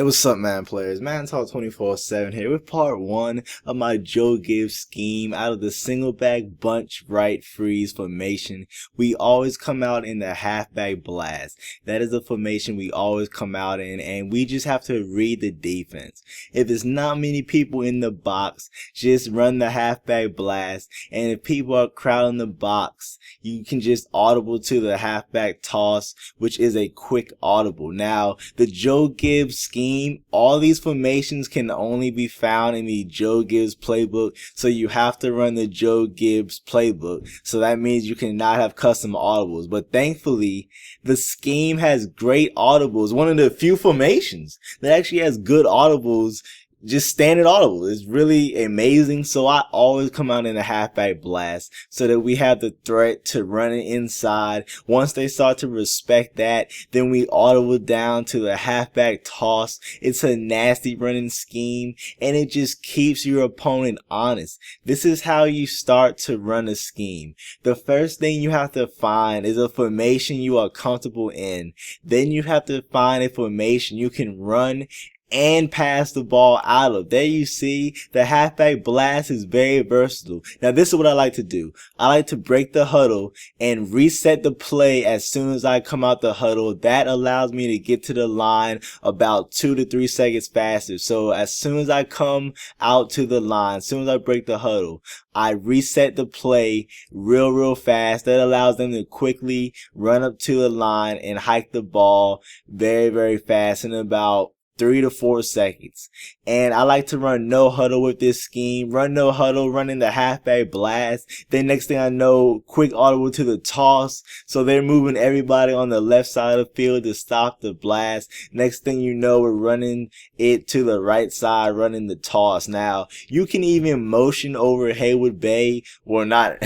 Hey, what's up, man, players? Madden Talk 24/7 here with part 1 of my Joe Gibbs scheme out of the single back bunch right freeze formation. We always come out in the halfback blast. That is the formation we always come out in, and we just have to read the defense. If it's not many people in the box, just run the halfback blast, and if people are crowding the box, you can just audible to the halfback toss, which is a quick audible. Now, the Joe Gibbs scheme, all these formations can only be found in the Joe Gibbs playbook, so you have to run the Joe Gibbs playbook. So that means you cannot have custom audibles. But thankfully, the scheme has great audibles. One of the few formations that actually has good audibles, just standard audible. It's really amazing. So I always come out in a halfback blast so that we have the threat to run it inside. Once they start to respect that, then we audible down to the halfback toss. It's a nasty running scheme, and it just keeps your opponent honest. This is how you start to run a scheme. The first thing you have to find is a formation you are comfortable in. Then you have to find a formation you can run and pass the ball out of. There you see, the halfback blast is very versatile. Now this is what I like to do. I like to break the huddle and reset the play as soon as I come out the huddle. That allows me to get to the line about 2 to 3 seconds faster. So as soon as I come out to the line, as soon as I break the huddle, I reset the play real fast. That allows them to quickly run up to the line and hike the ball very fast in about 3 to 4 seconds. And I like to run no huddle with this scheme. Run no huddle, running the halfback blast. Then next thing I know, quick audible to the toss. So they're moving everybody on the left side of the field to stop the blast. Next thing you know, we're running it to the right side, running the toss. Now, you can even motion over Haywood Bay, or not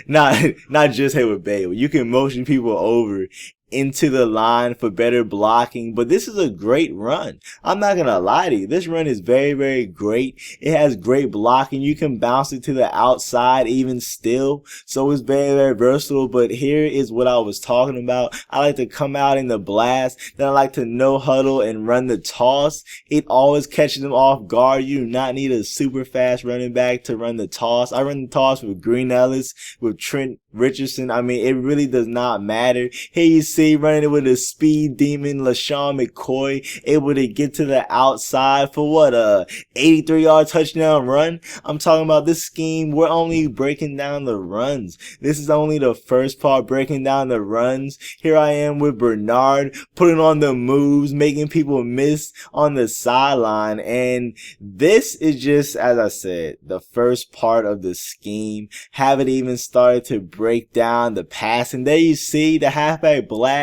not just Haywood Bay, but you can motion people over into the line for better blocking. But this is a great run. I'm not gonna lie to you, this run is very great. It has great blocking. You can bounce it to the outside even still, so it's very versatile. But here is what I was talking about. I like to come out in the blast, then I like to no huddle and run the toss. It always catches them off guard. You do not need a super fast running back to run the toss. I run the toss with Green Ellis, with Trent Richardson. I mean, it really does not matter. Here you see running it with a speed demon, LaShawn McCoy, able to get to the outside for what, a 83-yard touchdown run. I'm talking about this scheme. We're only breaking down the runs. This is only the first part, breaking down the runs. Here I am with Bernard, putting on the moves, making people miss on the sideline. And this is just, as I said, the first part of the scheme. Haven't even started to break down the passing. There you see the halfback blast,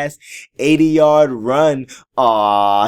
80-yard run.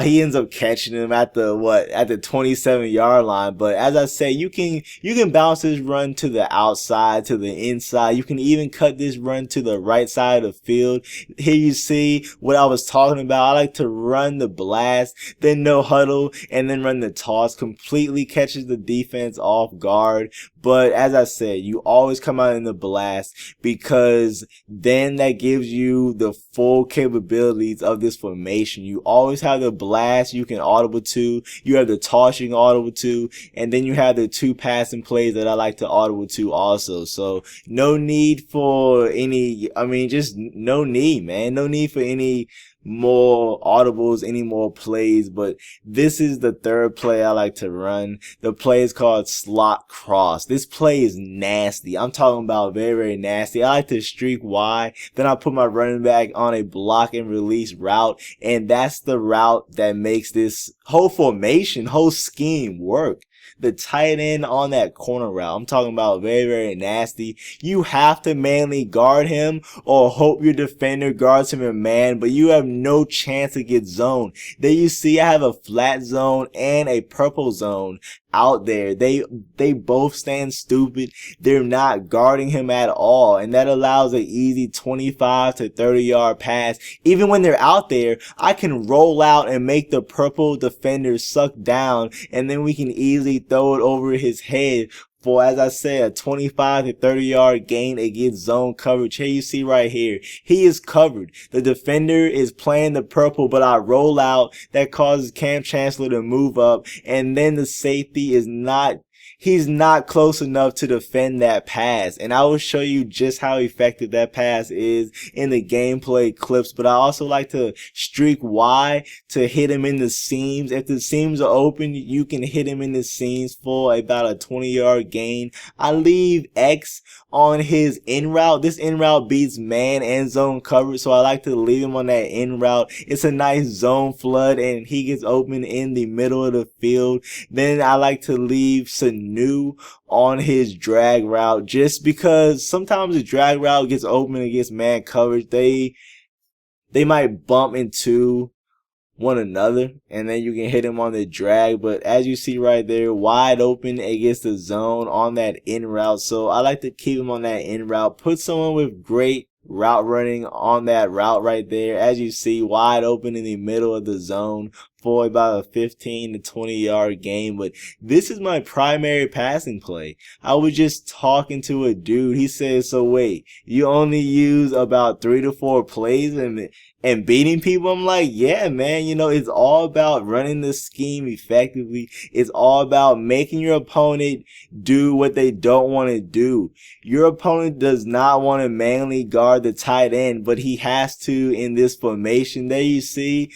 He ends up catching him at the 27-yard line. But as I say, you can bounce this run to the outside, to the inside. You can even cut this run to the right side of the field. Here you see what I was talking about. I like to run the blast, then no huddle, and then run the toss. Completely catches the defense off guard. But as I said, you always come out in the blast, because then that gives you the full capabilities of this formation. You always have the blast you can audible to, you have the toss you can audible to, and then you have the 2 passing plays that I like to audible to also. So no need for any, just no need, man. No need for any more audibles, any more plays. But this is the third play I like to run. The play is called slot cross. This play is nasty. I'm talking about very nasty. I like to streak wide, then I put my running back on a block and release route, and that's the route that makes this whole formation, whole scheme work. The tight end on that corner route, I'm talking about very nasty. You have to manually guard him or hope your defender guards him in man, but you have no chance to get zoned. There you see I have a flat zone and a purple zone out there. They both stand stupid. They're not guarding him at all, and that allows an easy 25 to 30-yard pass. Even when they're out there, I can roll out and make the purple defender suck down, and then we can easily throw it over his head for, as I said, a 25 to 30 yard gain against zone coverage. Here you see right here, he is covered. The defender is playing the purple, but I roll out. That causes Cam Chancellor to move up, and then the safety is not, he's not close enough to defend that pass. And I will show you just how effective that pass is in the gameplay clips. But I also like to streak Y to hit him in the seams. If the seams are open, you can hit him in the seams for about a 20-yard gain. I leave X on his in route. This in route beats man and zone coverage, so I like to leave him on that in route. It's a nice zone flood, and he gets open in the middle of the field. Then I like to leave Sanu on his drag route, just because sometimes the drag route gets open against man coverage. They might bump into one another, and then you can hit him on the drag. But as you see right there, wide open against the zone on that in route, so I like to keep him on that in route. Put someone with great route running on that route right there. As you see, wide open in the middle of the zone for about a 15 to 20 yard gain. But this is my primary passing play. I was just talking to a dude. He said, so wait, you only use about 3 to 4 plays and beating people? I'm like, yeah, man, you know, it's all about running the scheme effectively. It's all about making your opponent do what they don't want to do. Your opponent does not want to manually guard the tight end, but he has to in this formation. There you see,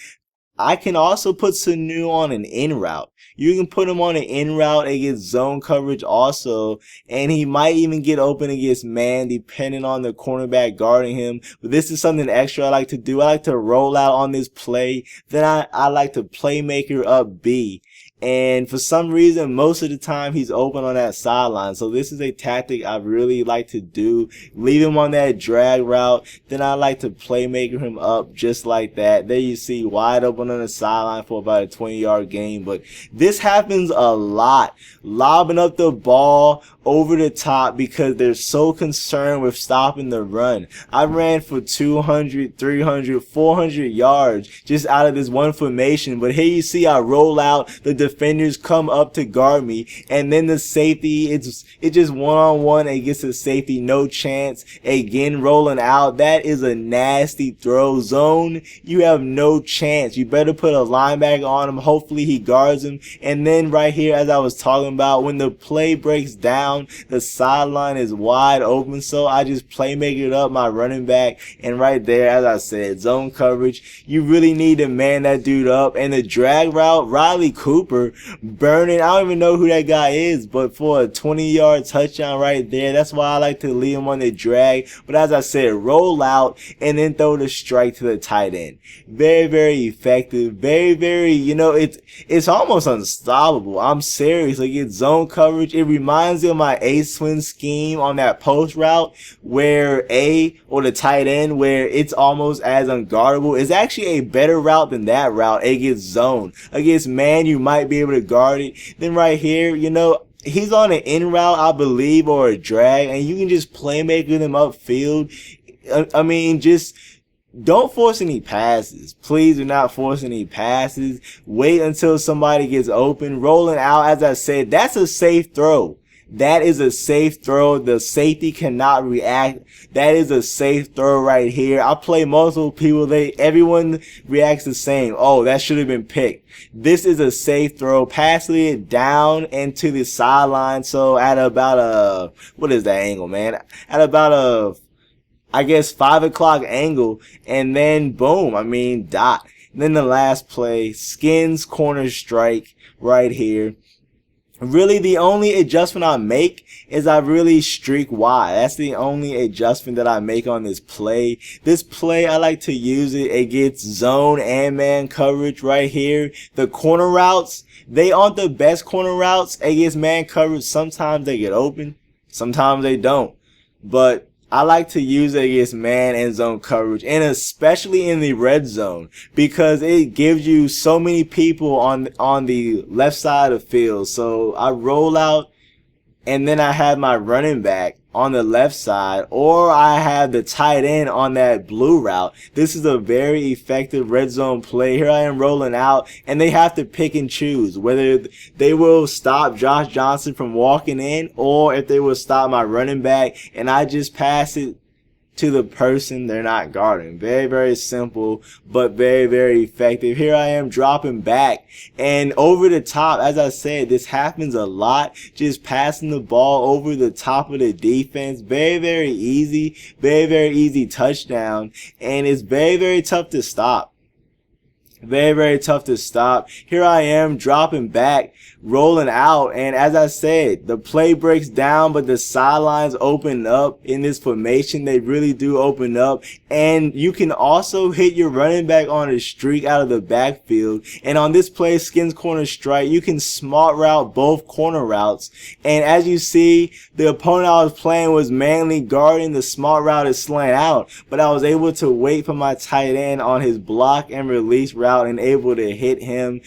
I can also put Sanu on an in route. You can put him on an in route against zone coverage also, and he might even get open against man depending on the cornerback guarding him. But this is something extra I like to do. I like to roll out on this play. Then I like to playmaker up B. And for some reason, most of the time he's open on that sideline. So this is a tactic I really like to do. Leave him on that drag route. Then I like to playmaker him up just like that. There you see, wide open on the sideline for about a 20-yard gain. But this happens a lot. Lobbing up the ball over the top because they're so concerned with stopping the run. I ran for 200, 300, 400 yards just out of this one formation. But here you see I roll out, the defenders come up to guard me, and then the safety, it's just one-on-one against the safety, no chance. Again, rolling out, that is a nasty throw. Zone, you have no chance. You better put a linebacker on him. Hopefully he guards him. And then right here, as I was talking about, when the play breaks down, the sideline is wide open, so I just playmaker up my running back. And right there, as I said, zone coverage, you really need to man that dude up. And the drag route, Riley Cooper burning, I don't even know who that guy is, but for a 20-yard touchdown right there, that's why I like to leave him on the drag. But as I said, roll out and then throw the strike to the tight end. Very, very effective. Very, very, you know, it's almost unstoppable. I'm serious. Like, it's zone coverage. It reminds me of my A-swing scheme on that post route where or the tight end, where it's almost as unguardable. It's actually a better route than that route against zone. Against man, you might be able to guard it. Then right here, you know, he's on an in route, I believe, or a drag, and you can just playmaker them upfield. I mean, just don't force any passes. Please do not force any passes. Wait until somebody gets open. Rolling out, as I said, that's a safe throw. That is a safe throw. The safety cannot react. That is a safe throw right here. I play multiple people. Everyone reacts the same. Oh, that should have been picked. This is a safe throw. Passing it down into the sideline. So at about what is that angle, man? At about I guess 5 o'clock angle, and then boom, I mean, dot. And then the last play, skins corner strike right here. Really, the only adjustment I make is I really streak Y. That's the only adjustment that I make on this play. This play, I like to use it against zone and man coverage right here. The corner routes, they aren't the best corner routes against man coverage. Sometimes they get open, sometimes they don't. But I like to use it against man and zone coverage, and especially in the red zone, because it gives you so many people on the left side of the field. So I roll out, and then I have my running back on the left side, or I have the tight end on that blue route. This is a very effective red zone play. Here I am rolling out, and they have to pick and choose whether they will stop Josh Johnson from walking in, or if they will stop my running back, and I just pass it to the person they're not guarding. Very, very simple, but very, very effective. Here I am dropping back and over the top. As I said, this happens a lot. Just passing the ball over the top of the defense. Very, very easy. Very, very easy touchdown. And it's very, very tough to stop. Very, very tough to stop. Here I am dropping back, rolling out, and as I said, the play breaks down, but the sidelines open up in this formation. They really do open up, and you can also hit your running back on a streak out of the backfield. And on this play, skins corner strike, you can smart route both corner routes. And as you see, the opponent I was playing was mainly guarding the smart route is slant out, but I was able to wait for my tight end on his block and release route and able to hit him.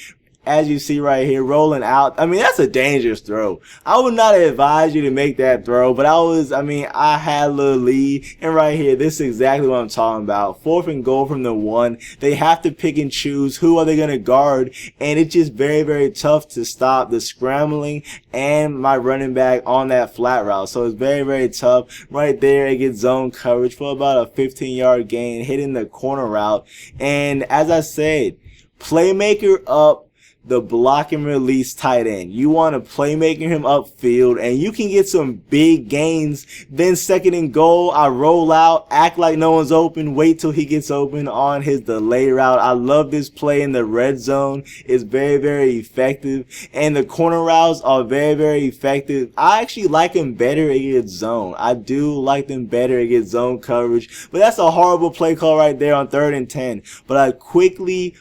As you see right here, rolling out. I mean, that's a dangerous throw. I would not advise you to make that throw, but I had a little lead. And right here, this is exactly what I'm talking about. 4th and goal from the 1. They have to pick and choose who are they going to guard. And it's just very, very tough to stop the scrambling and my running back on that flat route. So it's very, very tough. Right there, it gets zone coverage for about a 15-yard gain, hitting the corner route. And as I said, playmaker up the block and release tight end. You want to playmaker him upfield, and you can get some big gains. Then 2nd and goal, I roll out, act like no one's open, wait till he gets open on his delay route. I love this play in the red zone. It's very, very effective, and the corner routes are very, very effective. I actually like them better against zone. I do like them better against zone coverage, but that's a horrible play call right there on 3rd and 10. But I quickly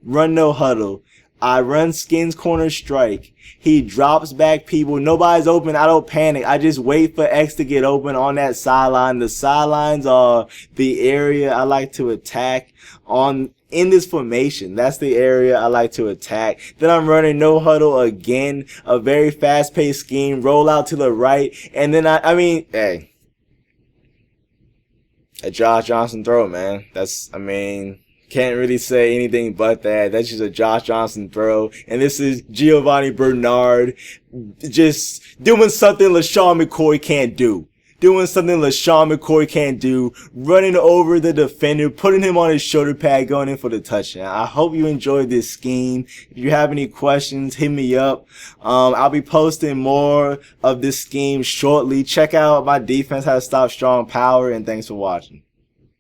run no huddle. I run skins corner strike. He drops back people. Nobody's open. I don't panic. I just wait for X to get open on that sideline. The sidelines are the area I like to attack in this formation. That's the area I like to attack. Then I'm running no huddle again. A very fast paced scheme. Roll out to the right. And then hey. A Josh Johnson throw, man. Can't really say anything but that. That's just a Josh Johnson throw. And this is Giovanni Bernard just doing something LaShawn McCoy can't do. Running over the defender, putting him on his shoulder pad, going in for the touchdown. I hope you enjoyed this scheme. If you have any questions, hit me up. I'll be posting more of this scheme shortly. Check out my defense, how to stop strong power, and thanks for watching.